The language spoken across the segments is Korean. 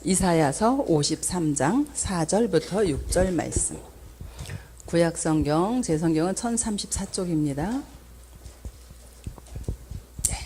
이사야서 53장 4절부터 6절 말씀. 구약성경, 제 성경은 1034쪽입니다.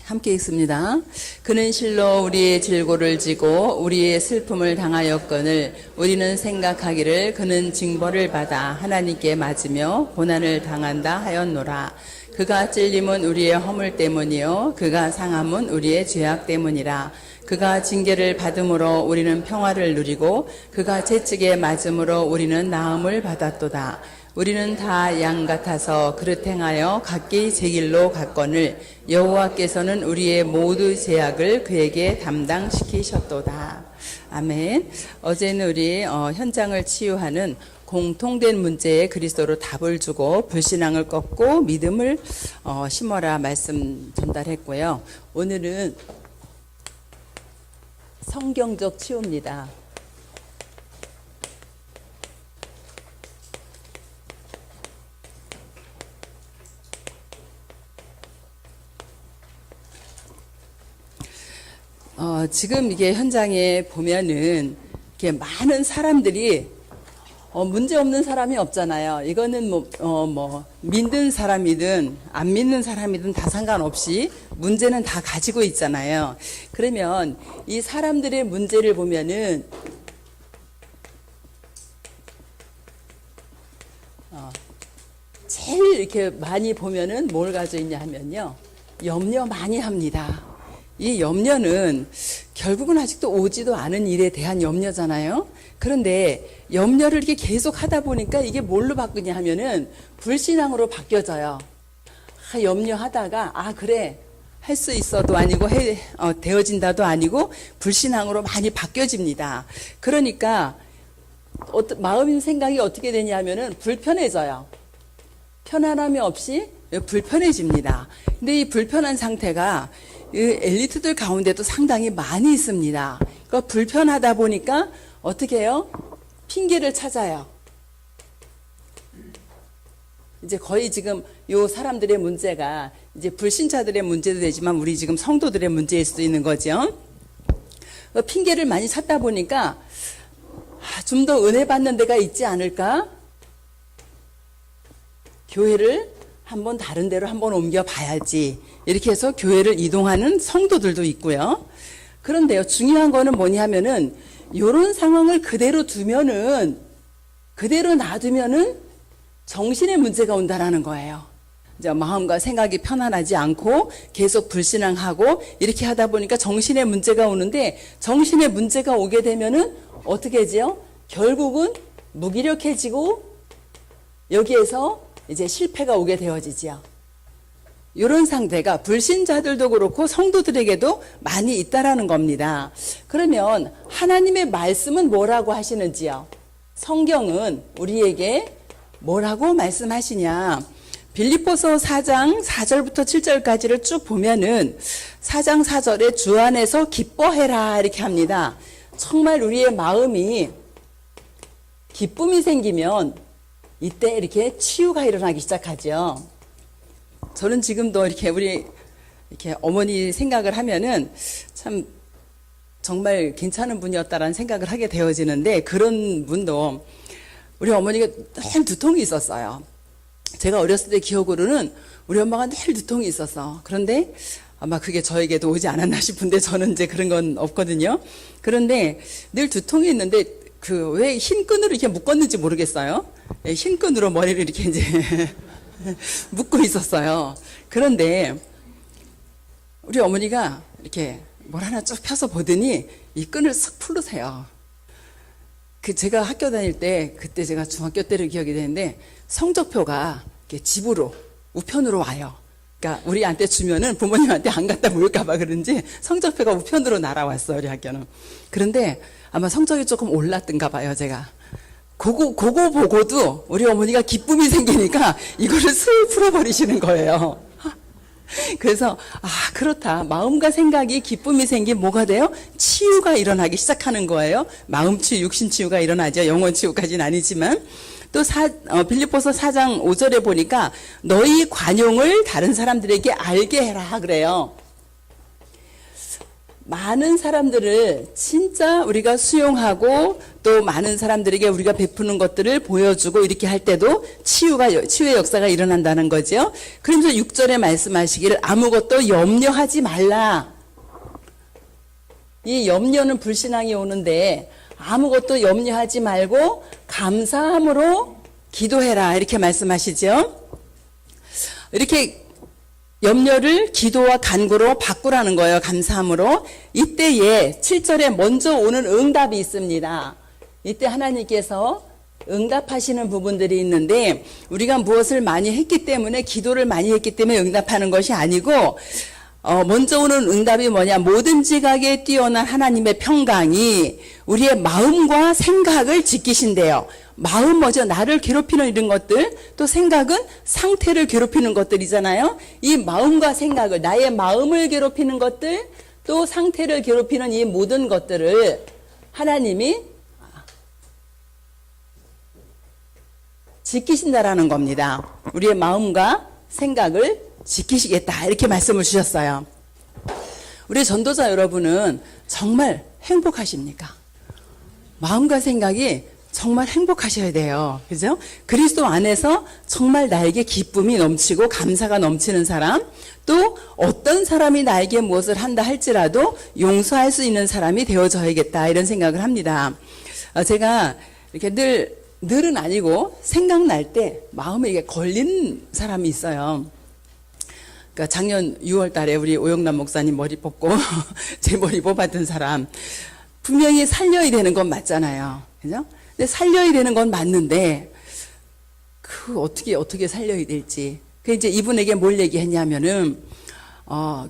함께 읽습니다. 그는 실로 우리의 질고를 지고 우리의 슬픔을 당하였거늘 우리는 생각하기를 그는 징벌을 받아 하나님께 맞으며 고난을 당한다 하였노라. 그가 찔림은 우리의 허물 때문이요 그가 상함은 우리의 죄악 때문이라. 그가 징계를 받음으로 우리는 평화를 누리고 그가 채찍에 맞음으로 우리는 나음을 받았도다. 우리는 다 양 같아서 그릇 행하여 각기 제 길로 갔거늘 여호와께서는 우리의 모두 죄악을 그에게 담당시키셨도다. 아멘. 어제는 우리 현장을 치유하는 공통된 문제에 그리스도로 답을 주고 불신앙을 꺾고 믿음을 심어라 말씀 전달했고요. 오늘은 성경적 치유입니다. 지금 이게 현장에 보면은 이렇게 많은 사람들이 문제 없는 사람이 없잖아요. 이거는 믿는 사람이든 안 믿는 사람이든 다 상관없이 문제는 다 가지고 있잖아요. 그러면 이 사람들의 문제를 보면은 제일 이렇게 많이 보면은 뭘 가지고 있냐 하면요. 염려 많이 합니다. 이 염려는 결국은 아직도 오지도 않은 일에 대한 염려잖아요. 그런데 염려를 이렇게 계속 하다 보니까 이게 뭘로 바꾸냐 하면은 불신앙으로 바뀌어져요. 염려하다가 그래 할 수 있어도 아니고 되어진다도 아니고 불신앙으로 많이 바뀌어집니다. 그러니까 마음 생각이 어떻게 되냐 하면은 불편해져요. 편안함이 없이 불편해집니다. 근데 이 불편한 상태가 엘리트들 가운데도 상당히 많이 있습니다. 그러니까 불편하다 보니까 어떻게 해요? 핑계를 찾아요. 이제 거의 지금 요 사람들의 문제가 이제 불신자들의 문제도 되지만 우리 지금 성도들의 문제일 수도 있는 거죠. 핑계를 많이 찾다 보니까 좀 더 은혜 받는 데가 있지 않을까? 교회를 한번 다른 데로 한번 옮겨 봐야지. 이렇게 해서 교회를 이동하는 성도들도 있고요. 그런데요, 중요한 거는 뭐냐 하면은, 요런 상황을 그대로 놔두면은 정신의 문제가 온다라는 거예요. 이제 마음과 생각이 편안하지 않고 계속 불신앙하고 이렇게 하다 보니까 정신의 문제가 오는데, 정신의 문제가 오게 되면은 어떻게 하지요? 결국은 무기력해지고 여기에서 이제 실패가 오게 되어지지요. 이런 상태가 불신자들도 그렇고 성도들에게도 많이 있다라는 겁니다. 그러면 하나님의 말씀은 뭐라고 하시는지요? 성경은 우리에게 뭐라고 말씀하시냐? 빌립보서 4장 4절부터 7절까지를 쭉 보면은 4장 4절에 주 안에서 기뻐해라 이렇게 합니다. 정말 우리의 마음이 기쁨이 생기면 이때 이렇게 치유가 일어나기 시작하죠. 저는 지금도 이렇게 우리 이렇게 어머니 생각을 하면은 참 정말 괜찮은 분이었다라는 생각을 하게 되어지는데, 그런 분도 우리 어머니가 늘 두통이 있었어요. 제가 어렸을 때 기억으로는 우리 엄마가 늘 두통이 있었어. 그런데 아마 그게 저에게도 오지 않았나 싶은데 저는 이제 그런 건 없거든요. 그런데 늘 두통이 있는데 왜 흰 끈으로 이렇게 묶었는지 모르겠어요. 흰 끈으로 머리를 이렇게 이제 묶고 있었어요. 그런데 우리 어머니가 이렇게 뭘 하나 쭉 펴서 보더니 이 끈을 싹 풀르세요. 제가 학교 다닐 때, 그때 제가 중학교 때를 기억이 되는데 성적표가 이렇게 집으로 우편으로 와요. 그러니까 우리한테 주면은 부모님한테 안 갖다 모일까봐 그런지 성적표가 우편으로 날아왔어요, 우리 학교는. 그런데 아마 성적이 조금 올랐던가 봐요, 제가. 그거 보고도 우리 어머니가 기쁨이 생기니까 이거를 슬 풀어버리시는 거예요. 그래서 그렇다. 마음과 생각이 기쁨이 생기면 뭐가 돼요? 치유가 일어나기 시작하는 거예요. 마음 치유, 육신 치유가 일어나죠. 영혼 치유까지는 아니지만. 또 빌립보서 4장 5절에 보니까 너희 관용을 다른 사람들에게 알게 해라 그래요. 많은 사람들을 진짜 우리가 수용하고 또 많은 사람들에게 우리가 베푸는 것들을 보여주고 이렇게 할 때도 치유의 역사가 일어난다는 거죠. 그러면서 6절에 말씀하시기를 아무것도 염려하지 말라. 이 염려는 불신앙이 오는데 아무것도 염려하지 말고 감사함으로 기도해라 이렇게 말씀하시죠. 이렇게 염려를 기도와 간구로 바꾸라는 거예요. 감사함으로. 이때에 7절에 먼저 오는 응답이 있습니다. 이때 하나님께서 응답하시는 부분들이 있는데 우리가 무엇을 많이 했기 때문에 기도를 많이 했기 때문에 응답하는 것이 아니고 먼저 오는 응답이 뭐냐. 모든 지각에 뛰어난 하나님의 평강이 우리의 마음과 생각을 지키신대요. 마음 뭐죠? 나를 괴롭히는 이런 것들, 또 생각은 상태를 괴롭히는 것들이잖아요. 이 마음과 생각을, 나의 마음을 괴롭히는 것들, 또 상태를 괴롭히는 이 모든 것들을 하나님이 지키신다라는 겁니다. 우리의 마음과 생각을 지키시겠다 이렇게 말씀을 주셨어요. 우리 전도자 여러분은 정말 행복하십니까? 마음과 생각이 정말 행복하셔야 돼요. 그죠? 그리스도 안에서 정말 나에게 기쁨이 넘치고 감사가 넘치는 사람, 또 어떤 사람이 나에게 무엇을 한다 할지라도 용서할 수 있는 사람이 되어져야겠다 이런 생각을 합니다. 제가 이렇게 늘은 아니고 생각날 때 마음에 이게 걸리는 사람이 있어요. 그러니까 작년 6월 달에 우리 오영남 목사님 머리 뽑고 제 머리 뽑았던 사람, 분명히 살려야 되는 건 맞잖아요. 그죠? 근데 살려야 되는 건 맞는데 어떻게 살려야 될지. 그 이제 이분에게 뭘 얘기했냐면은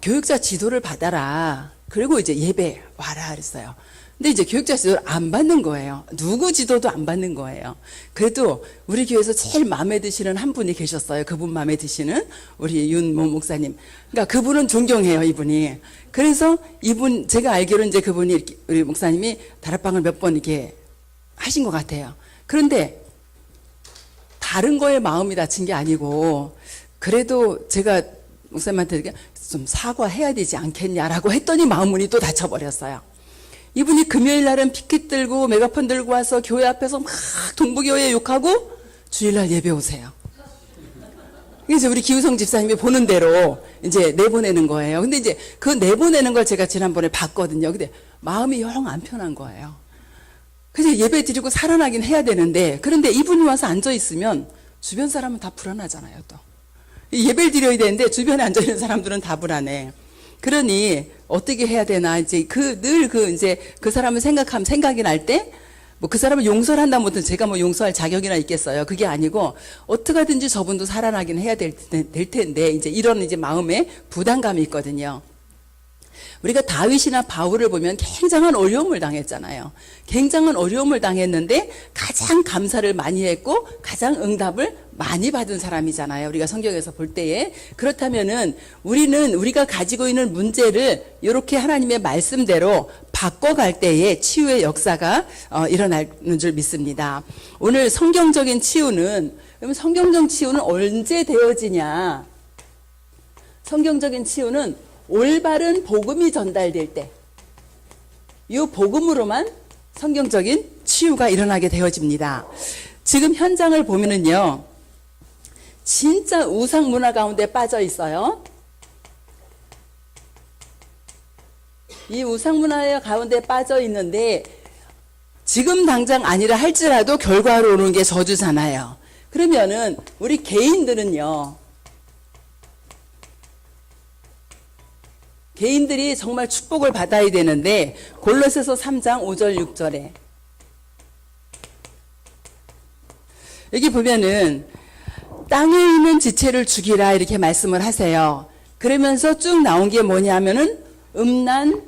교육자 지도를 받아라. 그리고 이제 예배 와라 그랬어요. 근데 이제 교육자 지도를 안 받는 거예요. 누구 지도도 안 받는 거예요. 그래도 우리 교회에서 제일 마음에 드시는 한 분이 계셨어요. 그분 마음에 드시는 우리 윤모 목사님. 그러니까 그분은 존경해요, 이분이. 그래서 이분, 제가 알기로는 이제 그분이 우리 목사님이 다락방을 몇 번 이렇게 하신 것 같아요. 그런데 다른 거에 마음이 다친 게 아니고 그래도 제가 목사님한테 좀 사과해야 되지 않겠냐라고 했더니 마음문이 또 닫혀버렸어요. 이분이 금요일 날은 피켓 들고 메가폰 들고 와서 교회 앞에서 막 동부교회 욕하고 주일날 예배 오세요. 이제 우리 기우성 집사님이 보는 대로 이제 내보내는 거예요. 근데 이제 그 내보내는 걸 제가 지난번에 봤거든요. 근데 마음이 영 안 편한 거예요. 그래서 예배 드리고 살아나긴 해야 되는데, 그런데 이분이 와서 앉아 있으면 주변 사람은 다 불안하잖아요, 또. 예배를 드려야 되는데 주변에 앉아 있는 사람들은 다 불안해. 그러니 어떻게 해야 되나, 이제 늘 이제 그 사람을 생각이 날 때, 뭐 그 사람을 용서를 한다 못해 제가 뭐 용서할 자격이나 있겠어요. 그게 아니고 어떻게 하든지 저분도 살아나긴 해야 될 텐데, 이제 이런 이제 마음에 부담감이 있거든요. 우리가 다윗이나 바울을 보면 굉장한 어려움을 당했잖아요. 굉장한 어려움을 당했는데 가장 감사를 많이 했고 가장 응답을 많이 받은 사람이잖아요. 우리가 성경에서 볼 때에. 그렇다면은 우리가 가지고 있는 문제를 이렇게 하나님의 말씀대로 바꿔갈 때에 치유의 역사가 일어나는 줄 믿습니다. 오늘 성경적인 치유는, 그러면 성경적 치유는 언제 되어지냐? 성경적인 치유는 올바른 복음이 전달될 때, 이 복음으로만 성경적인 치유가 일어나게 되어집니다. 지금 현장을 보면은요, 진짜 우상 문화 가운데 빠져 있어요. 이 우상 문화 가운데 빠져 있는데 지금 당장 아니라 할지라도 결과로 오는 게 저주잖아요. 그러면은 우리 개인들은요, 개인들이 정말 축복을 받아야 되는데, 골로새서 3장 5절 6절에 여기 보면은 땅에 있는 지체를 죽이라 이렇게 말씀을 하세요. 그러면서 쭉 나온 게 뭐냐면은 음란,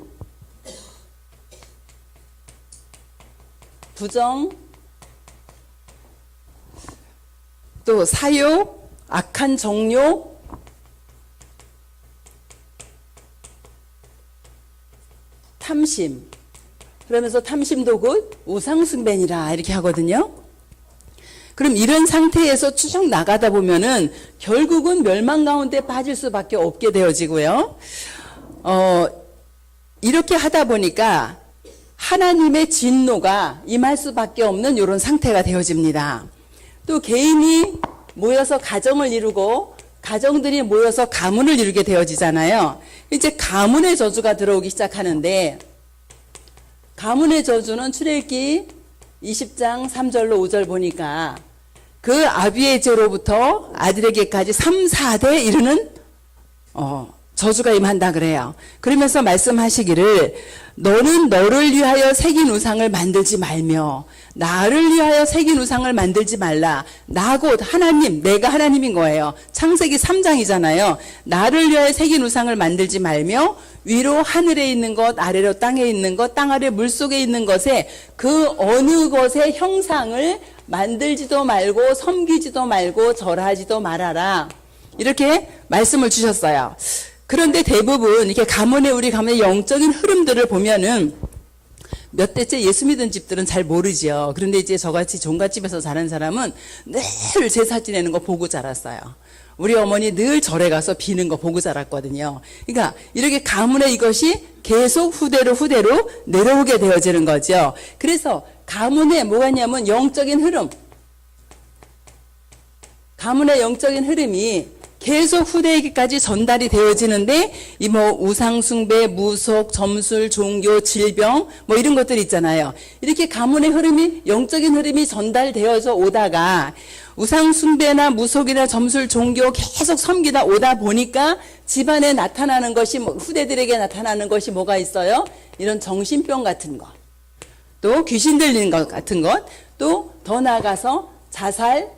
부정, 또 사욕, 악한 정욕, 탐심. 그러면서 탐심도 곧 우상숭배니라 이렇게 하거든요. 그럼 이런 상태에서 쭉 나가다 보면은 결국은 멸망 가운데 빠질 수밖에 없게 되어지고요. 이렇게 하다 보니까 하나님의 진노가 임할 수밖에 없는 이런 상태가 되어집니다. 또 개인이 모여서 가정을 이루고 가정들이 모여서 가문을 이루게 되어지잖아요. 이제 가문의 저주가 들어오기 시작하는데, 가문의 저주는 출애굽기 20장 3절로 5절 보니까 그 아비에제로부터 아들에게까지 3, 4대 이르는 저주가 임한다 그래요. 그러면서 말씀하시기를 너는 너를 위하여 새긴 우상을 만들지 말며 나를 위하여 새긴 우상을 만들지 말라. 나 곧 하나님, 내가 하나님인 거예요. 창세기 3장이잖아요. 나를 위하여 새긴 우상을 만들지 말며 위로 하늘에 있는 것, 아래로 땅에 있는 것, 땅 아래 물속에 있는 것에 그 어느 것의 형상을 만들지도 말고 섬기지도 말고 절하지도 말아라. 이렇게 말씀을 주셨어요. 그런데 대부분 이렇게 우리 가문의 영적인 흐름들을 보면은 몇 대째 예수 믿은 집들은 잘 모르죠. 그런데 이제 저같이 종갓집에서 자란 사람은 늘 제사 지내는 거 보고 자랐어요. 우리 어머니 늘 절에 가서 비는 거 보고 자랐거든요. 그러니까 이렇게 가문의 이것이 계속 후대로 내려오게 되어지는 거죠. 그래서 가문에 뭐가 있냐면 영적인 흐름. 가문의 영적인 흐름이 계속 후대에게까지 전달이 되어지는데, 우상숭배, 무속, 점술, 종교, 질병, 이런 것들 있잖아요. 이렇게 가문의 흐름이, 영적인 흐름이 전달되어져 오다가, 우상숭배나 무속이나 점술, 종교 계속 섬기다 오다 보니까 집안에 나타나는 것이, 후대들에게 나타나는 것이 뭐가 있어요? 이런 정신병 같은 것. 또 귀신 들리는 것 같은 것. 또 더 나아가서 자살,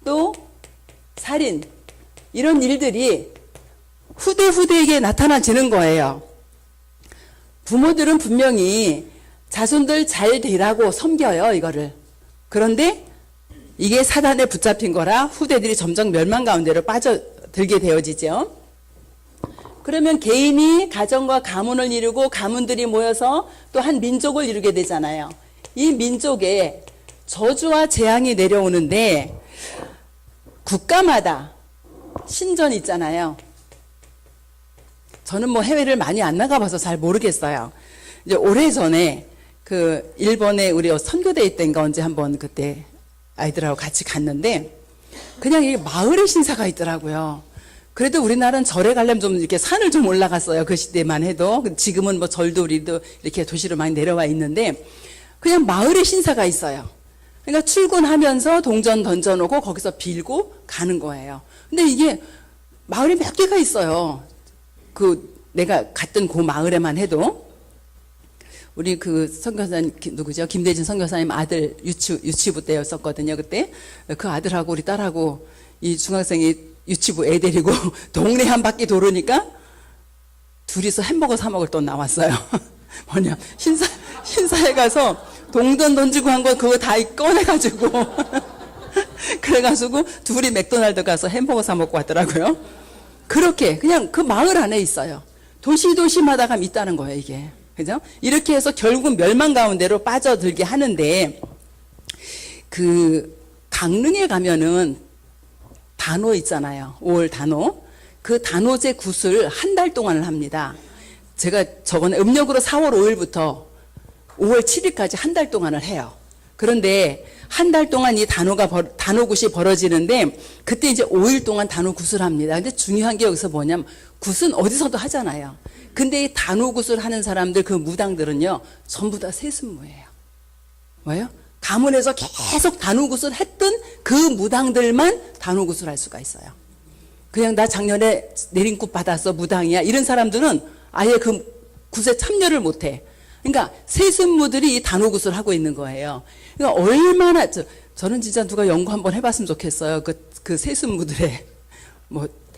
또 살인. 이런 일들이 후대에게 나타나지는 거예요. 부모들은 분명히 자손들 잘 되라고 섬겨요, 이거를. 그런데 이게 사단에 붙잡힌 거라 후대들이 점점 멸망 가운데로 빠져들게 되어지죠. 그러면 개인이 가정과 가문을 이루고 가문들이 모여서 또 한 민족을 이루게 되잖아요. 이 민족에 저주와 재앙이 내려오는데 국가마다 신전 있잖아요. 저는 해외를 많이 안 나가봐서 잘 모르겠어요. 이제 오래전에 일본에 우리 선교대 때인가 언제 한번 그때 아이들하고 같이 갔는데 그냥 이 마을에 신사가 있더라고요. 그래도 우리나라는 절에 가려면 좀 이렇게 산을 좀 올라갔어요. 그 시대만 해도. 지금은 절도 우리도 이렇게 도시로 많이 내려와 있는데 그냥 마을에 신사가 있어요. 그러니까 출근하면서 동전 던져놓고 거기서 빌고 가는 거예요. 근데 이게 마을에 몇 개가 있어요. 내가 갔던 그 마을에만 해도. 우리 선교사님, 누구죠? 김대진 선교사님 아들 유치부 때였었거든요, 그때. 그 아들하고 우리 딸하고 이 중학생이 유치부 애 데리고 동네 한 바퀴 도르니까 둘이서 햄버거 사 먹을 돈 나왔어요. 신사에 가서 동전 던지고 한 거 그거 다 꺼내가지고. 그래가지고 둘이 맥도날드 가서 햄버거 사 먹고 왔더라고요. 그렇게 그냥 그 마을 안에 있어요. 도시마다 가면 있다는 거예요, 이게. 그죠? 이렇게 해서 결국 멸망 가운데로 빠져들게 하는데, 강릉에 가면은 단오 있잖아요. 5월 단오. 그 단오제 굿을 한 달 동안을 합니다. 제가 저번에 음력으로 4월 5일부터 5월 7일까지 한 달 동안을 해요. 그런데 한 달 동안 이 단오굿이 벌어지는데 그때 이제 5일 동안 단오굿을 합니다. 근데 중요한 게 여기서 뭐냐면 굿은 어디서도 하잖아요. 근데 이 단오굿을 하는 사람들 그 무당들은요 전부 다 세습무예요. 뭐예요? 가문에서 계속 단오굿을 했던 그 무당들만 단오굿을 할 수가 있어요. 그냥 나 작년에 내린굿 받았어 무당이야 이런 사람들은 아예 그 굿에 참여를 못해. 그러니까 세습무들이 이 단오굿을 하고 있는 거예요. 그러니까 얼마나 저는 진짜 누가 연구 한번 해봤으면 좋겠어요. 그 세습무들의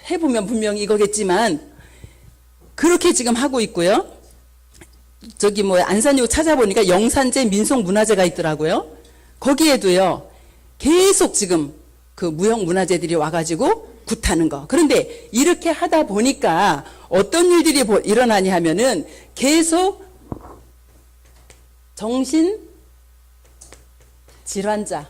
해보면 분명히 이거겠지만 그렇게 지금 하고 있고요. 안산이고 찾아보니까 영산제 민속문화재가 있더라고요. 거기에도요 계속 지금 그 무형문화재들이 와가지고 굿하는 거. 그런데 이렇게 하다 보니까 어떤 일들이 일어나냐 하면은 계속 정신 질환자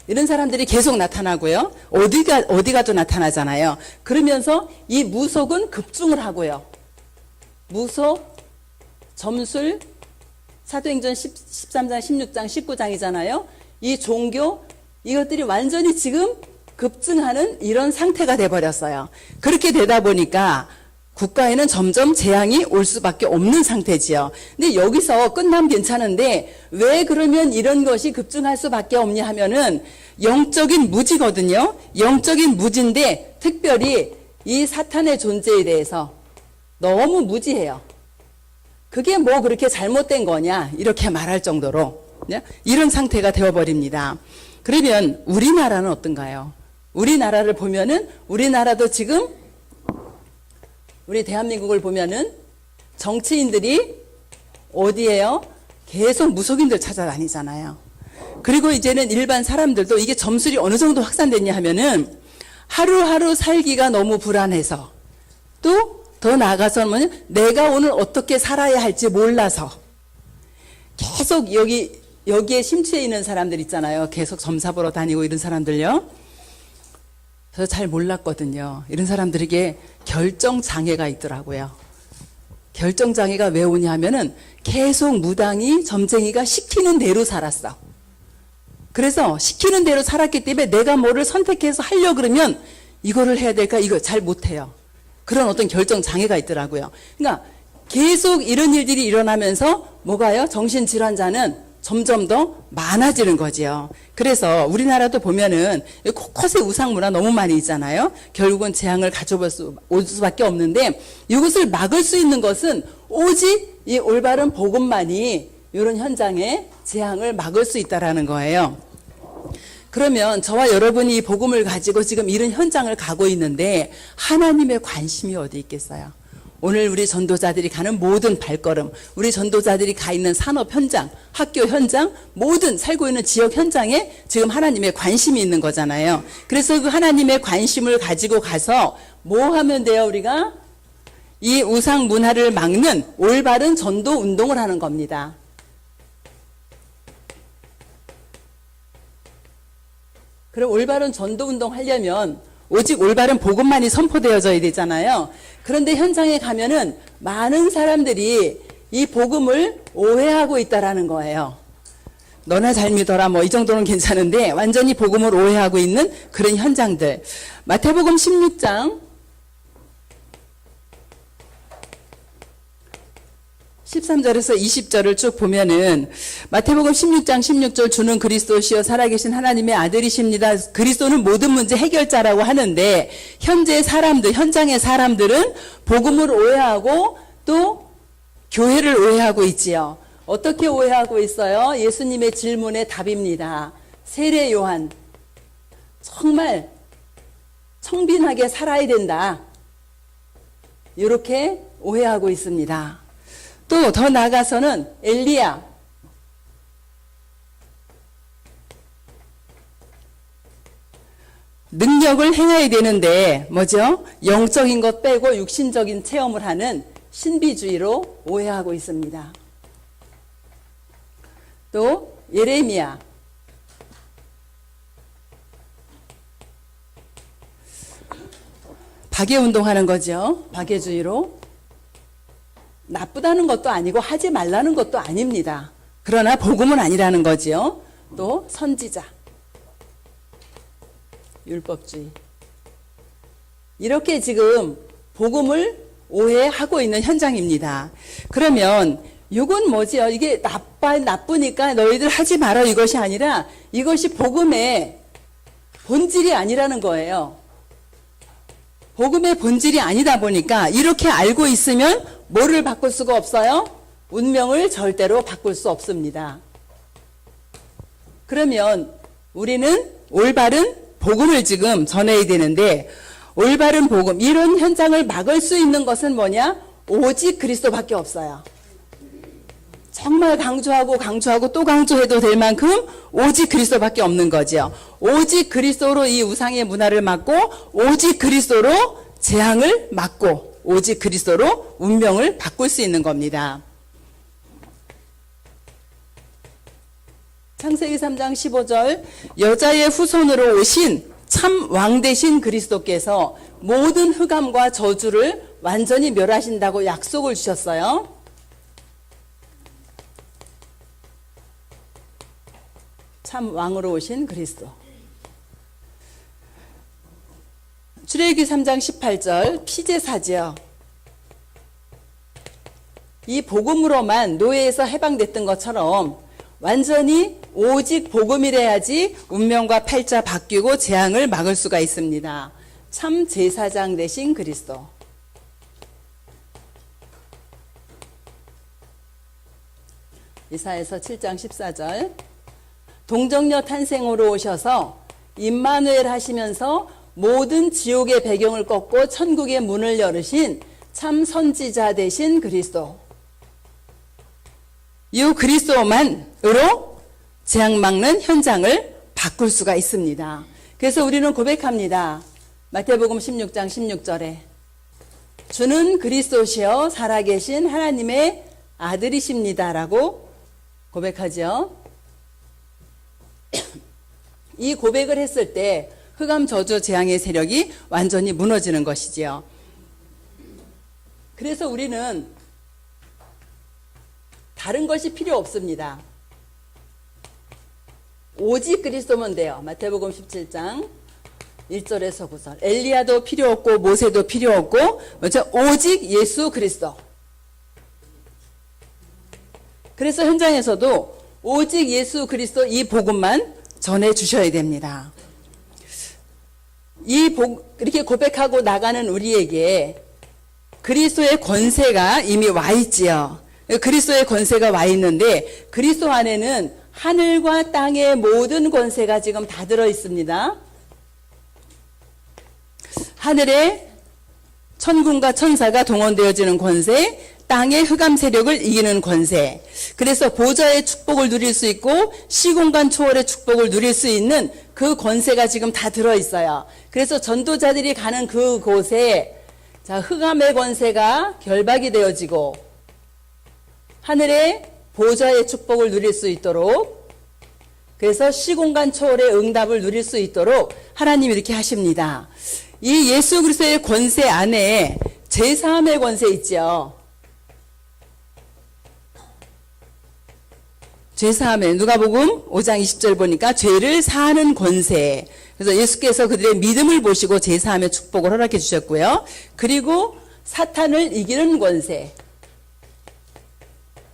이런 사람들이 계속 나타나고요. 어디 가도 나타나잖아요. 그러면서 이 무속은 급증을 하고요. 무소, 점술, 사도행전 13장, 16장, 19장이잖아요. 이 종교, 이것들이 완전히 지금 급증하는 이런 상태가 돼버렸어요. 그렇게 되다 보니까 국가에는 점점 재앙이 올 수밖에 없는 상태지요. 근데 여기서 끝나면 괜찮은데 왜 그러면 이런 것이 급증할 수밖에 없냐 하면은 영적인 무지거든요. 영적인 무지인데 특별히 이 사탄의 존재에 대해서 너무 무지해요. 그게 뭐 그렇게 잘못된 거냐 이렇게 말할 정도로 이런 상태가 되어버립니다. 그러면 우리나라는 어떤가요? 우리나라를 보면은 우리나라도 지금 우리 대한민국을 보면은 정치인들이 어디에요? 계속 무속인들 찾아다니잖아요. 그리고 이제는 일반 사람들도 이게 점술이 어느 정도 확산됐냐 하면은 하루하루 살기가 너무 불안해서 또 더 나아가서는 내가 오늘 어떻게 살아야 할지 몰라서 계속 여기에 심취해 있는 사람들 있잖아요. 계속 점사 보러 다니고 이런 사람들요. 저 잘 몰랐거든요. 이런 사람들에게 결정장애가 있더라고요. 결정장애가 왜 오냐 하면은 계속 무당이 점쟁이가 시키는 대로 살았어. 그래서 시키는 대로 살았기 때문에 내가 뭐를 선택해서 하려고 그러면 이거를 해야 될까? 이거 잘 못해요. 그런 어떤 결정장애가 있더라고요. 그러니까 계속 이런 일들이 일어나면서 뭐가요? 정신질환자는 점점 더 많아지는 거지요. 그래서 우리나라도 보면은 곳곳에 우상문화 너무 많이 있잖아요. 결국은 재앙을 올 수밖에 없는데 이것을 막을 수 있는 것은 오직 이 올바른 복음만이 이런 현장에 재앙을 막을 수 있다라는 거예요. 그러면 저와 여러분이 이 복음을 가지고 지금 이런 현장을 가고 있는데 하나님의 관심이 어디 있겠어요? 오늘 우리 전도자들이 가는 모든 발걸음, 우리 전도자들이 가 있는 산업 현장, 학교 현장, 모든 살고 있는 지역 현장에 지금 하나님의 관심이 있는 거잖아요. 그래서 그 하나님의 관심을 가지고 가서 뭐 하면 돼요, 우리가? 이 우상 문화를 막는 올바른 전도 운동을 하는 겁니다. 그럼 올바른 전도 운동 하려면 오직 올바른 복음만이 선포되어져야 되잖아요. 그런데 현장에 가면은 많은 사람들이 이 복음을 오해하고 있다라는 거예요. 너나 잘 믿어라 뭐 이 정도는 괜찮은데 완전히 복음을 오해하고 있는 그런 현장들. 마태복음 16장 13절에서 20절을 쭉 보면은 마태복음 16장 16절 주는 그리스도시요 살아계신 하나님의 아들이십니다. 그리스도는 모든 문제 해결자라고 하는데 현재 사람들, 현장의 사람들은 복음을 오해하고 또 교회를 오해하고 있지요. 어떻게 오해하고 있어요? 예수님의 질문의 답입니다. 세례 요한 정말 청빈하게 살아야 된다. 이렇게 오해하고 있습니다. 또 더 나아가서는 엘리야, 능력을 행해야 되는데 뭐죠? 영적인 것 빼고 육신적인 체험을 하는 신비주의로 오해하고 있습니다. 또 예레미야, 박해운동하는 거죠. 박해주의로. 나쁘다는 것도 아니고 하지 말라는 것도 아닙니다. 그러나 복음은 아니라는 거지요. 또 선지자, 율법주의. 이렇게 지금 복음을 오해하고 있는 현장입니다. 그러면 이건 뭐지요? 이게 나쁘니까 너희들 하지 마라 이것이 아니라 이것이 복음의 본질이 아니라는 거예요. 복음의 본질이 아니다 보니까 이렇게 알고 있으면 뭐를 바꿀 수가 없어요? 운명을 절대로 바꿀 수 없습니다. 그러면 우리는 올바른 복음을 지금 전해야 되는데 올바른 복음, 이런 현장을 막을 수 있는 것은 뭐냐? 오직 그리스도밖에 없어요. 정말 강조하고 또 강조해도 될 만큼 오직 그리스도밖에 없는 거죠. 오직 그리스도로 이 우상의 문화를 막고 오직 그리스도로 재앙을 막고 오직 그리스도로 운명을 바꿀 수 있는 겁니다. 창세기 3장 15절 여자의 후손으로 오신 참 왕 되신 그리스도께서 모든 흑암과 저주를 완전히 멸하신다고 약속을 주셨어요. 참 왕으로 오신 그리스도. 출애굽기 3장 18절 피제사지요. 이 복음으로만 노예에서 해방됐던 것처럼 완전히 오직 복음이래야지 운명과 팔자 바뀌고 재앙을 막을 수가 있습니다. 참 제사장 되신 그리스도. 이사야서 7장 14절 동정녀 탄생으로 오셔서 임마누엘 하시면서 모든 지옥의 배경을 꺾고 천국의 문을 열으신 참 선지자 되신 그리스도. 이 그리스도만으로 재앙 막는 현장을 바꿀 수가 있습니다. 그래서 우리는 고백합니다. 마태복음 16장 16절에 주는 그리스도시여 살아계신 하나님의 아들이십니다라고 고백하죠. 이 고백을 했을 때 흑암 저주 재앙의 세력이 완전히 무너지는 것이지요. 그래서 우리는 다른 것이 필요 없습니다. 오직 그리스도면 돼요. 마태복음 17장 1절에서 9절. 엘리야도 필요 없고 모세도 필요 없고 오직 예수 그리스도. 그래서 현장에서도 오직 예수 그리스도 이 복음만 전해 주셔야 됩니다. 이렇게 고백하고 나가는 우리에게 그리스도의 권세가 이미 와 있지요. 그리스도의 권세가 와 있는데 그리스도 안에는 하늘과 땅의 모든 권세가 지금 다 들어 있습니다. 하늘에 천군과 천사가 동원되어지는 권세, 땅의 흑암 세력을 이기는 권세. 그래서 보좌의 축복을 누릴 수 있고 시공간 초월의 축복을 누릴 수 있는 그 권세가 지금 다 들어있어요. 그래서 전도자들이 가는 그곳에 흑암의 권세가 결박이 되어지고 하늘의 보좌의 축복을 누릴 수 있도록, 그래서 시공간 초월의 응답을 누릴 수 있도록 하나님이 이렇게 하십니다. 이 예수 그리스도의 권세 안에 제사함의 권세 있죠. 죄사함에 누가복음 5장 20절 보니까 죄를 사하는 권세. 그래서 예수께서 그들의 믿음을 보시고 제사함의 축복을 허락해 주셨고요. 그리고 사탄을 이기는 권세.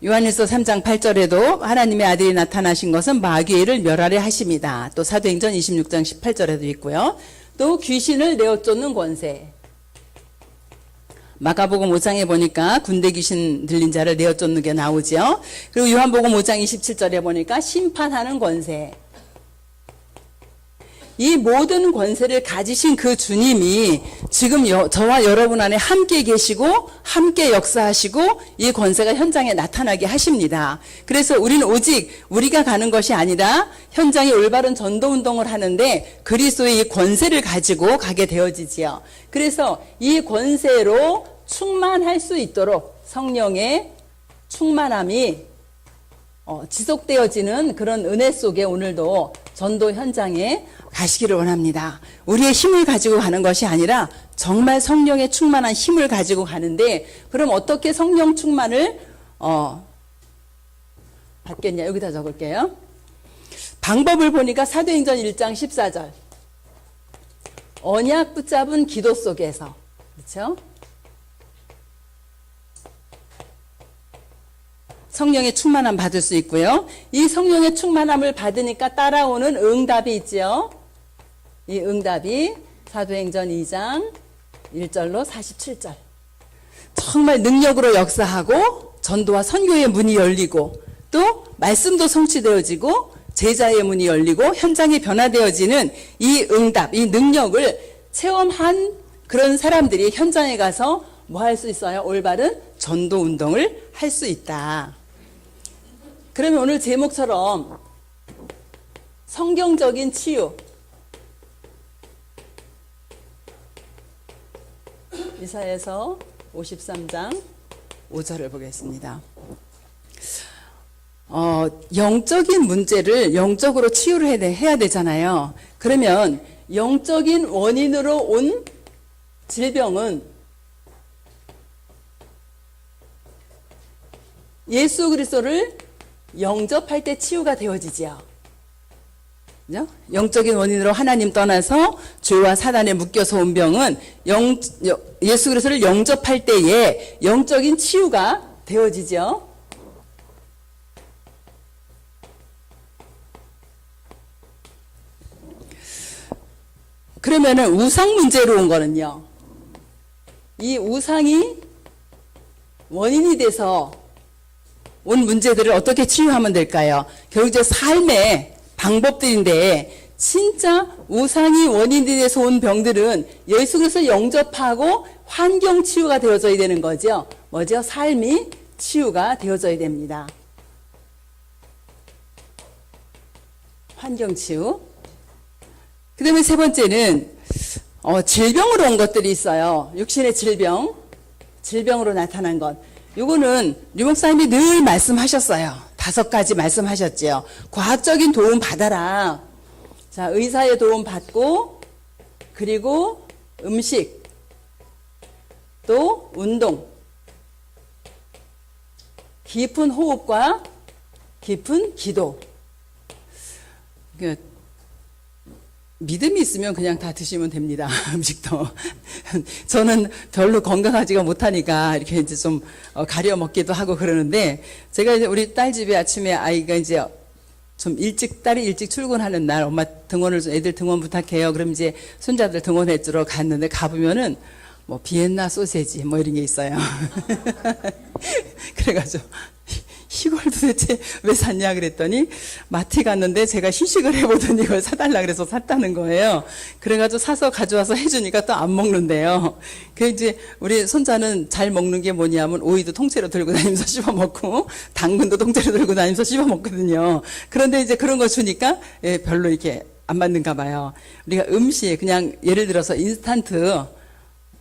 요한일서 3장 8절에도 하나님의 아들이 나타나신 것은 마귀를 멸하려 하심이다. 또 사도행전 26장 18절에도 있고요. 또 귀신을 내어쫓는 권세. 마가복음 5장에 보니까 군대 귀신 들린 자를 내어쫓는 게 나오죠. 그리고 요한복음 5장 27절에 보니까 심판하는 권세. 이 모든 권세를 가지신 그 주님이 지금 저와 여러분 안에 함께 계시고 함께 역사하시고 이 권세가 현장에 나타나게 하십니다. 그래서 우리는 오직 우리가 가는 것이 아니라 현장에 올바른 전도운동을 하는데 그리스도의 이 권세를 가지고 가게 되어지지요. 그래서 이 권세로 충만할 수 있도록 성령의 충만함이 지속되어지는 그런 은혜 속에 오늘도 전도 현장에 가시기를 원합니다. 우리의 힘을 가지고 가는 것이 아니라 정말 성령의 충만한 힘을 가지고 가는데, 그럼 어떻게 성령 충만을 받겠냐? 여기다 적을게요. 방법을 보니까 사도행전 1장 14절 언약 붙잡은 기도 속에서, 그렇죠? 성령의 충만함 받을 수 있고요. 이 성령의 충만함을 받으니까 따라오는 응답이 있죠. 이 응답이 사도행전 2장 1절로 47절. 정말 능력으로 역사하고 전도와 선교의 문이 열리고 또 말씀도 성취되어지고 제자의 문이 열리고 현장이 변화되어지는 이 응답, 이 능력을 체험한 그런 사람들이 현장에 가서 뭐 할 수 있어요? 올바른 전도 운동을 할 수 있다. 그러면 오늘 제목처럼 성경적인 치유, 이사야서 53장 5절을 보겠습니다. 영적인 문제를 영적으로 치유를 해야 되잖아요. 그러면 영적인 원인으로 온 질병은 예수 그리스도를 영접할 때 치유가 되어지지요. 그죠? 영적인 원인으로 하나님 떠나서 죄와 사단에 묶여서 온 병은 예수 그리스도를 영접할 때에 영적인 치유가 되어지죠. 그러면은 우상 문제로 온 거는요. 이 우상이 원인이 돼서 온 문제들을 어떻게 치유하면 될까요? 결국 이제 삶의 방법들인데 진짜 우상이 원인이 돼서 온 병들은 예수 그리스도 영접하고 환경 치유가 되어져야 되는 거죠. 뭐죠? 삶이 치유가 되어져야 됩니다. 환경 치유. 그 다음에 세 번째는 질병으로 온 것들이 있어요. 육신의 질병으로 나타난 것. 요거는 류 목사님이 늘 말씀하셨어요. 5가지 말씀하셨지요. 과학적인 도움 받아라. 자, 의사의 도움 받고, 그리고 음식, 또 운동, 깊은 호흡과 깊은 기도. 믿음이 있으면 그냥 다 드시면 됩니다. 음식도. 저는 별로 건강하지가 못하니까 이렇게 이제 좀 가려 먹기도 하고 그러는데, 제가 이제 우리 딸 집에 아침에 아이가 이제 좀 딸이 일찍 출근하는 날 엄마 애들 등원 부탁해요. 그럼 이제 손자들 등원해 주러 갔는데 가보면은 뭐 비엔나 소세지 뭐 이런 게 있어요. 그래가지고 이걸 도대체 왜 샀냐 그랬더니 마트 갔는데 제가 휴식을 해보더니 이걸 사달라 그래서 샀다는 거예요. 그래가지고 사서 가져와서 해주니까 또 안 먹는데요. 그 이제 우리 손자는 잘 먹는 게 뭐냐면 오이도 통째로 들고 다니면서 씹어 먹고 당근도 통째로 들고 다니면서 씹어 먹거든요. 그런데 이제 그런 거 주니까 별로 이렇게 안 맞는가 봐요. 우리가 음식 그냥 예를 들어서 인스턴트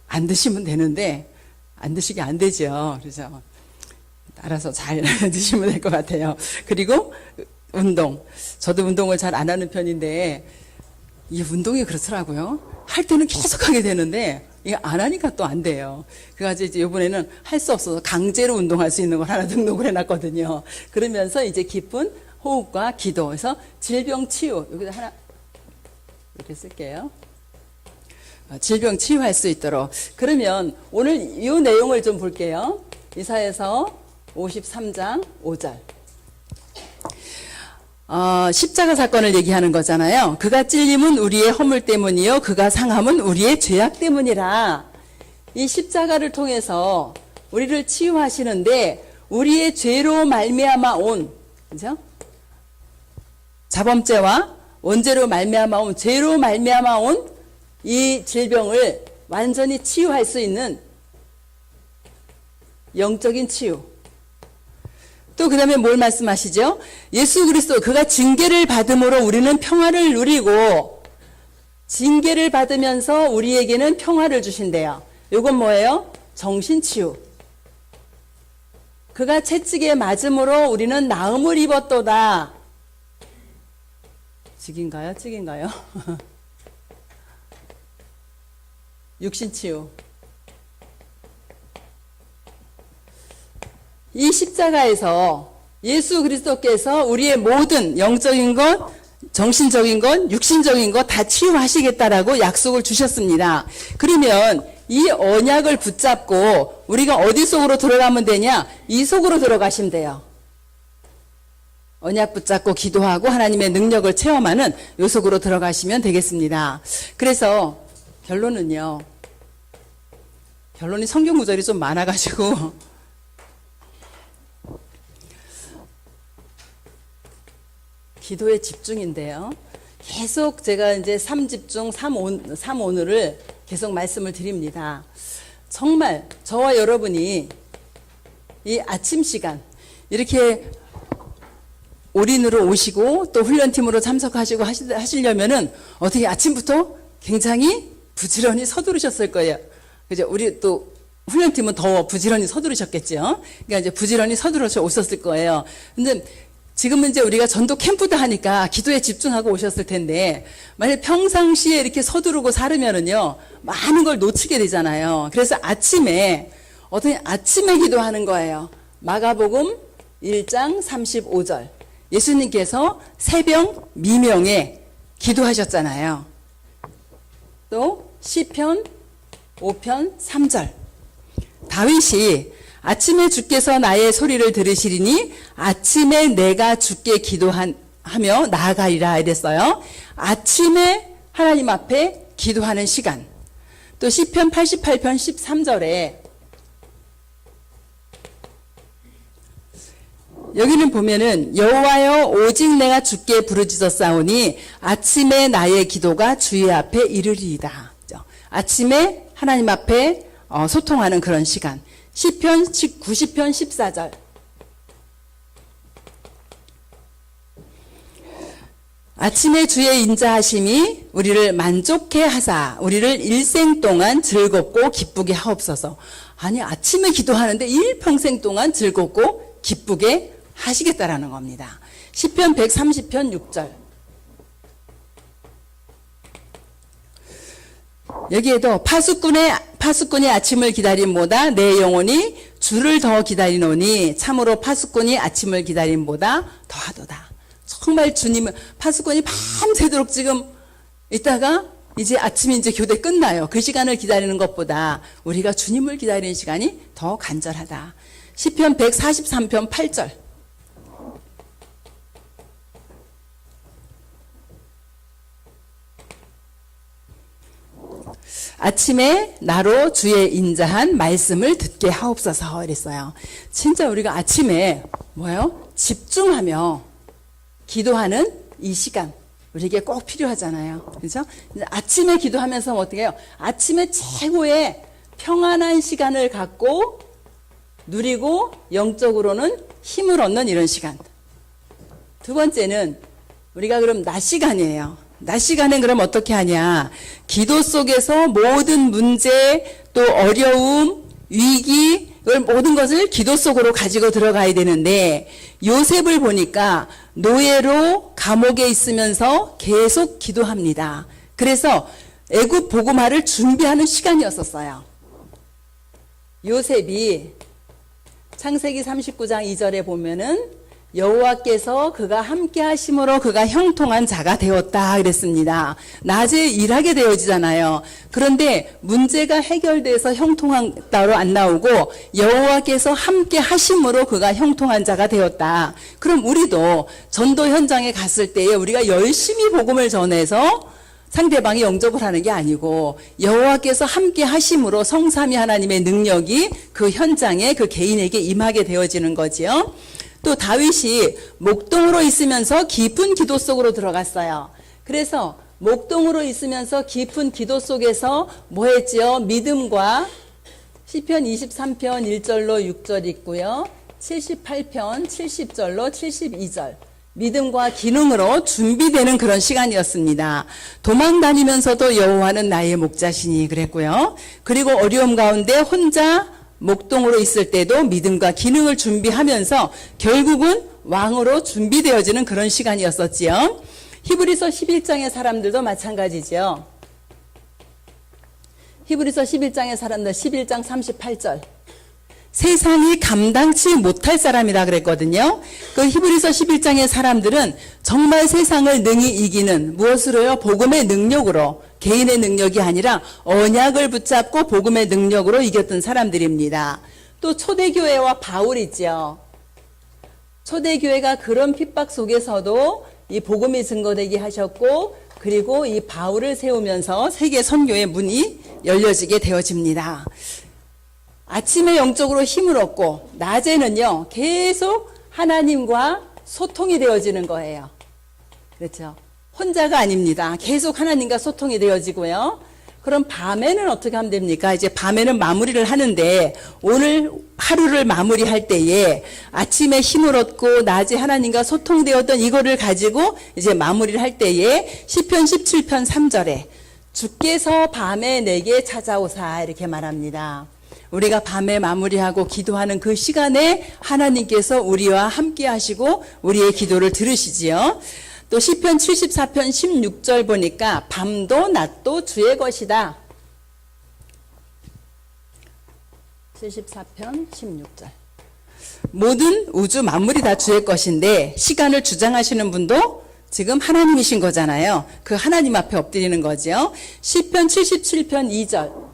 안 드시면 되는데 안 드시게 안 되죠. 그래서 알아서 잘 드시면 될 것 같아요. 그리고 운동. 저도 운동을 잘 안 하는 편인데 이 운동이 그렇더라고요. 할 때는 계속 하게 되는데 이게 안 하니까 또 안 돼요. 그래가지고 이제 이번에는 할 수 없어서 강제로 운동할 수 있는 걸 하나 등록을 해놨거든요. 그러면서 이제 깊은 호흡과 기도에서 질병 치유. 여기다 하나 이렇게 쓸게요. 질병 치유할 수 있도록. 그러면 오늘 이 내용을 좀 볼게요. 이사야서 53장 5절. 십자가 사건을 얘기하는 거잖아요. 그가 찔림은 우리의 허물 때문이요 그가 상함은 우리의 죄악 때문이라. 이 십자가를 통해서 우리를 치유하시는데 우리의 죄로 말미암아 온, 그죠? 자범죄와 원죄로 말미암아 온, 죄로 말미암아 온 이 질병을 완전히 치유할 수 있는 영적인 치유. 또 그 다음에 뭘 말씀하시죠? 예수 그리스도 그가 징계를 받음으로 우리는 평화를 누리고 징계를 받으면서 우리에게는 평화를 주신대요. 이건 뭐예요? 정신치유. 그가 채찍에 맞음으로 우리는 나음을 입었도다. 직인가요? 찍인가요? 육신치유. 이 십자가에서 예수 그리스도께서 우리의 모든 영적인 것, 정신적인 것, 육신적인 것 다 치유하시겠다라고 약속을 주셨습니다. 그러면 이 언약을 붙잡고 우리가 어디 속으로 들어가면 되냐? 이 속으로 들어가시면 돼요. 언약 붙잡고 기도하고 하나님의 능력을 체험하는 이 속으로 들어가시면 되겠습니다. 그래서 결론이 성경 구절이 좀 많아가지고 기도의 집중인데요. 계속 제가 이제 3집중, 3오늘을 계속 말씀을 드립니다. 정말 저와 여러분이 이 아침 시간 이렇게 올인으로 오시고 또 훈련팀으로 참석하시고 하시려면은 어떻게 아침부터 굉장히 부지런히 서두르셨을 거예요. 그죠? 우리 또 훈련팀은 더 부지런히 서두르셨겠죠. 그러니까 이제 부지런히 서두르셔 오셨을 거예요. 근데 지금은 이제 우리가 전도 캠프도 하니까 기도에 집중하고 오셨을 텐데 만약 평상시에 이렇게 서두르고 살으면은요 많은 걸 놓치게 되잖아요. 그래서 아침에 기도하는 거예요. 마가복음 1장 35절. 예수님께서 새벽 미명에 기도하셨잖아요. 또 시편 5편 3절. 다윗이 아침에 주께서 나의 소리를 들으시리니 아침에 내가 주께 기도하며 나아가리라 이랬어요. 아침에 하나님 앞에 기도하는 시간. 또 시편 88편 13절에 여기는 보면은 여호와여 오직 내가 주께 부르짖었사오니 아침에 나의 기도가 주의 앞에 이르리이다. 아침에 하나님 앞에 소통하는 그런 시간. 시편 90편 14절. 아침에 주의 인자하심이 우리를 만족해 하사 우리를 일생 동안 즐겁고 기쁘게 하옵소서. 아니 아침에 기도하는데 일평생 동안 즐겁고 기쁘게 하시겠다라는 겁니다. 시편 130편 6절. 여기에도 파수꾼이 아침을 기다림보다 내 영혼이 주를 더 기다리노니 참으로 파수꾼이 아침을 기다림보다 더하도다. 정말 주님은 파수꾼이 밤새도록 지금 있다가 이제 아침에 이제 교대 끝나요. 그 시간을 기다리는 것보다 우리가 주님을 기다리는 시간이 더 간절하다. 시편 143편 8절. 아침에 나로 주의 인자한 말씀을 듣게 하옵소서 이랬어요. 진짜 우리가 아침에 집중하며 기도하는 이 시간 우리에게 꼭 필요하잖아요. 그렇죠? 아침에 기도하면서 어떻게 해요? 아침에 최고의 평안한 시간을 갖고 누리고 영적으로는 힘을 얻는 이런 시간. 두 번째는 우리가 그럼 낮 시간이에요. 낮 시간엔 그럼 어떻게 하냐? 기도 속에서 모든 문제, 또 어려움, 위기, 모든 것을 기도 속으로 가지고 들어가야 되는데 요셉을 보니까 노예로 감옥에 있으면서 계속 기도합니다. 그래서 애굽 복음화를 준비하는 시간이었었어요. 요셉이 창세기 39장 2절에 보면은 여호와께서 그가 함께 하심으로 그가 형통한 자가 되었다 그랬습니다. 낮에 일하게 되어지잖아요. 그런데 문제가 해결돼서 형통한 따로 안 나오고 여호와께서 함께 하심으로 그가 형통한 자가 되었다. 그럼 우리도 전도 현장에 갔을 때에 우리가 열심히 복음을 전해서 상대방이 영접을 하는 게 아니고 여호와께서 함께 하심으로 성삼위 하나님의 능력이 그 현장에 그 개인에게 임하게 되어지는 거지요. 또 다윗이 목동으로 있으면서 깊은 기도 속으로 들어갔어요. 그래서 목동으로 있으면서 깊은 기도 속에서 뭐 했지요? 믿음과 시편 23편 1절로 6절 있고요. 78편 70절로 72절. 믿음과 기능으로 준비되는 그런 시간이었습니다. 도망 다니면서도 여호와는 나의 목자시니 그랬고요. 그리고 어려움 가운데 혼자 목동으로 있을 때도 믿음과 기능을 준비하면서 결국은 왕으로 준비되어지는 그런 시간이었었지요. 히브리서 11장의 사람들도 마찬가지죠. 히브리서 11장의 사람들 11장 38절. 세상이 감당치 못할 사람이라 그랬거든요. 그 히브리서 11장의 사람들은 정말 세상을 능히 이기는 무엇으로요? 복음의 능력으로, 개인의 능력이 아니라 언약을 붙잡고 복음의 능력으로 이겼던 사람들입니다. 또 초대교회와 바울 있죠. 초대교회가 그런 핍박 속에서도 이 복음이 증거되게 하셨고 그리고 이 바울을 세우면서 세계 선교의 문이 열려지게 되어집니다. 아침에 영적으로 힘을 얻고 낮에는요 계속 하나님과 소통이 되어지는 거예요. 그렇죠? 혼자가 아닙니다. 계속 하나님과 소통이 되어지고요. 그럼 밤에는 어떻게 하면 됩니까? 이제 밤에는 마무리를 하는데 오늘 하루를 마무리할 때에 아침에 힘을 얻고 낮에 하나님과 소통되었던 이거를 가지고 이제 마무리를 할 때에 시편 17편 3절에 주께서 밤에 내게 찾아오사 이렇게 말합니다. 우리가 밤에 마무리하고 기도하는 그 시간에 하나님께서 우리와 함께 하시고 우리의 기도를 들으시지요. 또 시편 74편 16절 보니까 밤도 낮도 주의 것이다. 74편 16절. 모든 우주 만물이 다 주의 것인데 시간을 주장하시는 분도 지금 하나님이신 거잖아요. 그 하나님 앞에 엎드리는 거죠. 시편 77편 2절.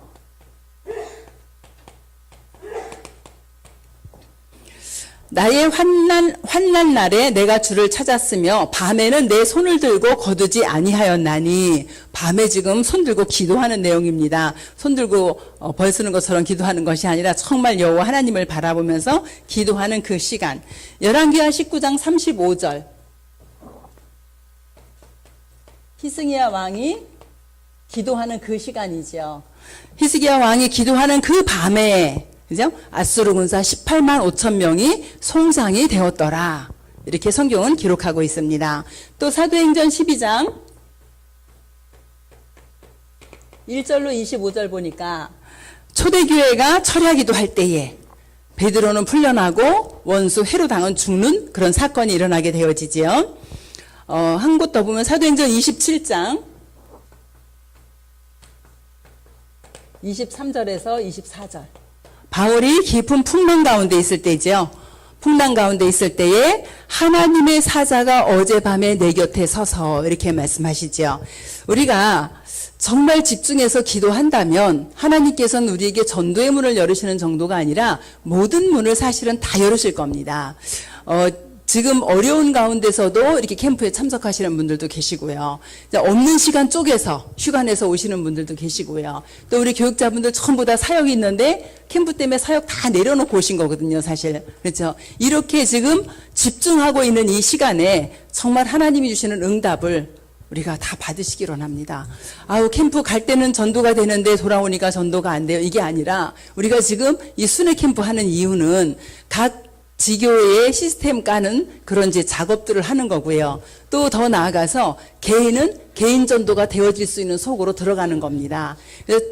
나의 환난 날에 내가 주를 찾았으며 밤에는 내 손을 들고 거두지 아니하였나니. 밤에 지금 손 들고 기도하는 내용입니다. 손 들고 벌 쓰는 것처럼 기도하는 것이 아니라 정말 여호와 하나님을 바라보면서 기도하는 그 시간. 열왕기하 19장 35절. 히스기야 왕이 기도하는 그 시간이죠. 히스기야 왕이 기도하는 그 밤에, 그죠? 아수르 군사 18만 5천 명이 송장이 되었더라. 이렇게 성경은 기록하고 있습니다. 또 사도행전 12장 1절로 25절 보니까 초대교회가 철야기도 할 때에 베드로는 풀려나고 원수 헤로당은 죽는 그런 사건이 일어나게 되어지지요. 한 곳 더 보면 사도행전 27장 23절에서 24절. 바울이 깊은 풍랑 가운데 있을 때죠. 풍랑 가운데 있을 때에 하나님의 사자가 어젯밤에 내 곁에 서서 이렇게 말씀하시죠. 우리가 정말 집중해서 기도한다면 하나님께서는 우리에게 전도의 문을 열으시는 정도가 아니라 모든 문을 사실은 다 열으실 겁니다. 지금 어려운 가운데서도 이렇게 캠프에 참석하시는 분들도 계시고요. 없는 시간 쪼개서 휴가 내서 오시는 분들도 계시고요. 또 우리 교육자분들 전부 다 사역이 있는데 캠프 때문에 사역 다 내려놓고 오신 거거든요, 사실. 그렇죠? 이렇게 지금 집중하고 있는 이 시간에 정말 하나님이 주시는 응답을 우리가 다 받으시기로 합니다. 아우, 캠프 갈 때는 전도가 되는데 돌아오니까 전도가 안 돼요. 이게 아니라 우리가 지금 이 순회 캠프 하는 이유는 각 지교의 시스템 까는 그런 이제 작업들을 하는 거고요. 또 더 나아가서 개인은 개인 전도가 되어질 수 있는 속으로 들어가는 겁니다. 그래서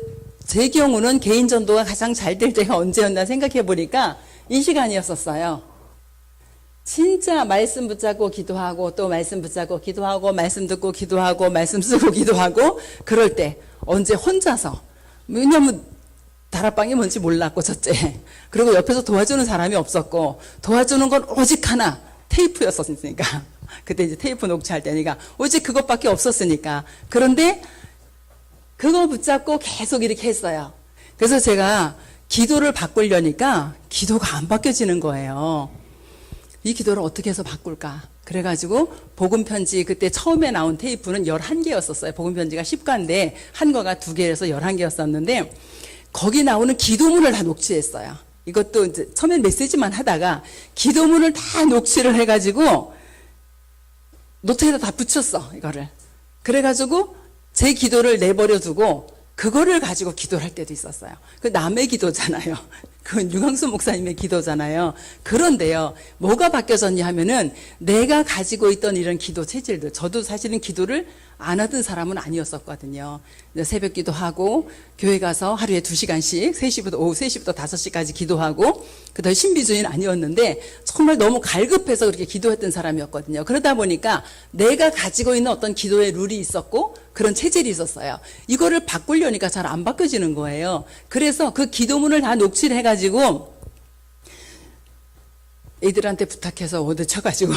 제 경우는 개인 전도가 가장 잘 될 때가 언제였나 생각해 보니까 이 시간이었었어요. 진짜 말씀 붙잡고 기도하고 또 말씀 붙잡고 기도하고 말씀 듣고 기도하고 말씀 쓰고 기도하고 그럴 때 언제 혼자서, 왜냐면 다락방이 뭔지 몰랐고 첫째, 그리고 옆에서 도와주는 사람이 없었고 도와주는 건 오직 하나, 테이프였었으니까. 그때 이제 테이프 녹취할 때니까 오직 그것밖에 없었으니까. 그런데 그거 붙잡고 계속 이렇게 했어요. 그래서 제가 기도를 바꾸려니까 기도가 안 바뀌어지는 거예요. 이 기도를 어떻게 해서 바꿀까? 그래가지고 복음편지, 그때 처음에 나온 테이프는 11개였었어요. 복음편지가 10가인데 한 거가 2개에서 11개였었는데 거기 나오는 기도문을 다 녹취했어요. 이것도 이제 처음엔 메시지만 하다가 기도문을 다 녹취를 해가지고 노트에다 다 붙였어, 이거를. 그래가지고 제 기도를 내버려 두고 그거를 가지고 기도를 할 때도 있었어요. 그 남의 기도잖아요. 그건 유광수 목사님의 기도잖아요. 그런데요, 뭐가 바뀌어졌냐 하면은 내가 가지고 있던 이런 기도 체질들, 저도 사실은 기도를 안 하던 사람은 아니었었거든요. 새벽 기도하고 교회 가서 하루에 2시간씩 오후 3시부터 5시까지 기도하고 그다음에 신비주의는 아니었는데 정말 너무 갈급해서 그렇게 기도했던 사람이었거든요. 그러다 보니까 내가 가지고 있는 어떤 기도의 룰이 있었고 그런 체질이 있었어요. 이거를 바꾸려니까 잘 안 바뀌어지는 거예요. 그래서 그 기도문을 다 녹취를 해가지고 애들한테 부탁해서 워드 쳐가지고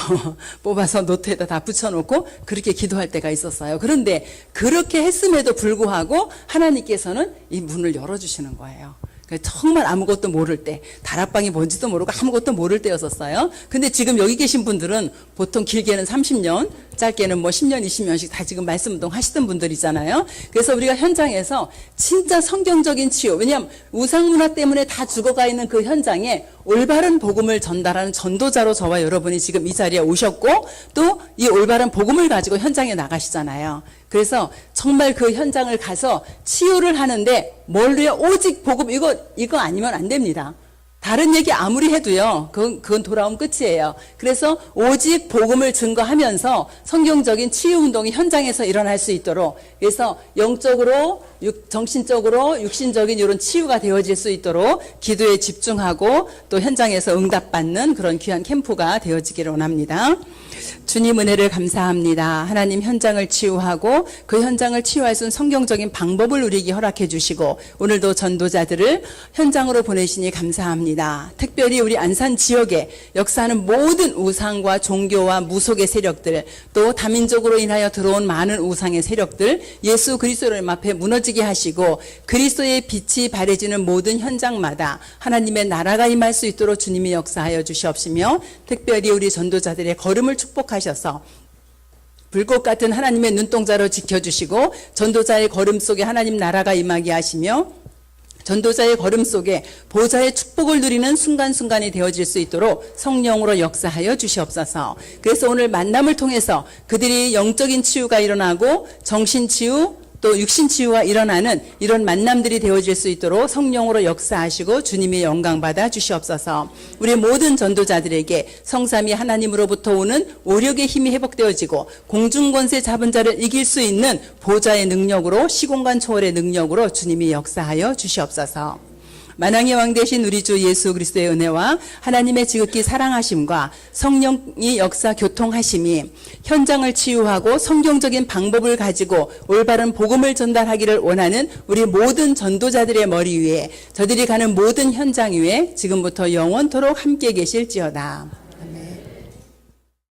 뽑아서 노트에다 다 붙여놓고 그렇게 기도할 때가 있었어요. 그런데 그렇게 했음에도 불구하고 하나님께서는 이 문을 열어주시는 거예요. 정말 아무것도 모를 때, 다락방이 뭔지도 모르고 아무것도 모를 때였었어요. 근데 지금 여기 계신 분들은 보통 길게는 30년, 짧게는 뭐 10년, 20년씩 다 지금 말씀운동 하시던 분들이잖아요. 그래서 우리가 현장에서 진짜 성경적인 치유, 왜냐하면 우상문화 때문에 다 죽어가 있는 그 현장에 올바른 복음을 전달하는 전도자로 저와 여러분이 지금 이 자리에 오셨고 또 이 올바른 복음을 가지고 현장에 나가시잖아요. 그래서 정말 그 현장을 가서 치유를 하는데 뭘로요? 오직 복음, 이거 아니면 안 됩니다. 다른 얘기 아무리 해도요, 그건 돌아오면 끝이에요. 그래서 오직 복음을 증거하면서 성경적인 치유 운동이 현장에서 일어날 수 있도록, 그래서 영적으로 정신적으로 육신적인 이런 치유가 되어질 수 있도록 기도에 집중하고 또 현장에서 응답받는 그런 귀한 캠프가 되어지기를 원합니다. 주님 은혜를 감사합니다. 하나님 현장을 치유하고 그 현장을 치유할 수 있는 성경적인 방법을 우리에게 허락해 주시고 오늘도 전도자들을 현장으로 보내시니 감사합니다. 특별히 우리 안산 지역에 역사하는 모든 우상과 종교와 무속의 세력들 또 다민족으로 인하여 들어온 많은 우상의 세력들 예수 그리스도를 앞에 무너지게 하시고 그리스도의 빛이 발해지는 모든 현장마다 하나님의 나라가 임할 수 있도록 주님이 역사하여 주시옵시며 특별히 우리 전도자들의 걸음을 축복하셔서 불꽃 같은 하나님의 눈동자로 지켜주시고 전도자의 걸음 속에 하나님 나라가 임하게 하시며 전도자의 걸음 속에 보좌의 축복을 누리는 순간순간이 되어질 수 있도록 성령으로 역사하여 주시옵소서. 그래서 오늘 만남을 통해서 그들이 영적인 치유가 일어나고 정신치유 또 육신치유가 일어나는 이런 만남들이 되어질 수 있도록 성령으로 역사하시고 주님의 영광 받아 주시옵소서. 우리 모든 전도자들에게 성삼위 하나님으로부터 오는 오력의 힘이 회복되어지고 공중권세 잡은 자를 이길 수 있는 보좌의 능력으로 시공간 초월의 능력으로 주님이 역사하여 주시옵소서. 만왕의 왕 되신 우리 주 예수 그리스도의 은혜와 하나님의 지극히 사랑하심과 성령이 역사 교통하심이 현장을 치유하고 성경적인 방법을 가지고 올바른 복음을 전달하기를 원하는 우리 모든 전도자들의 머리 위에 저들이 가는 모든 현장 위에 지금부터 영원토록 함께 계실지어다.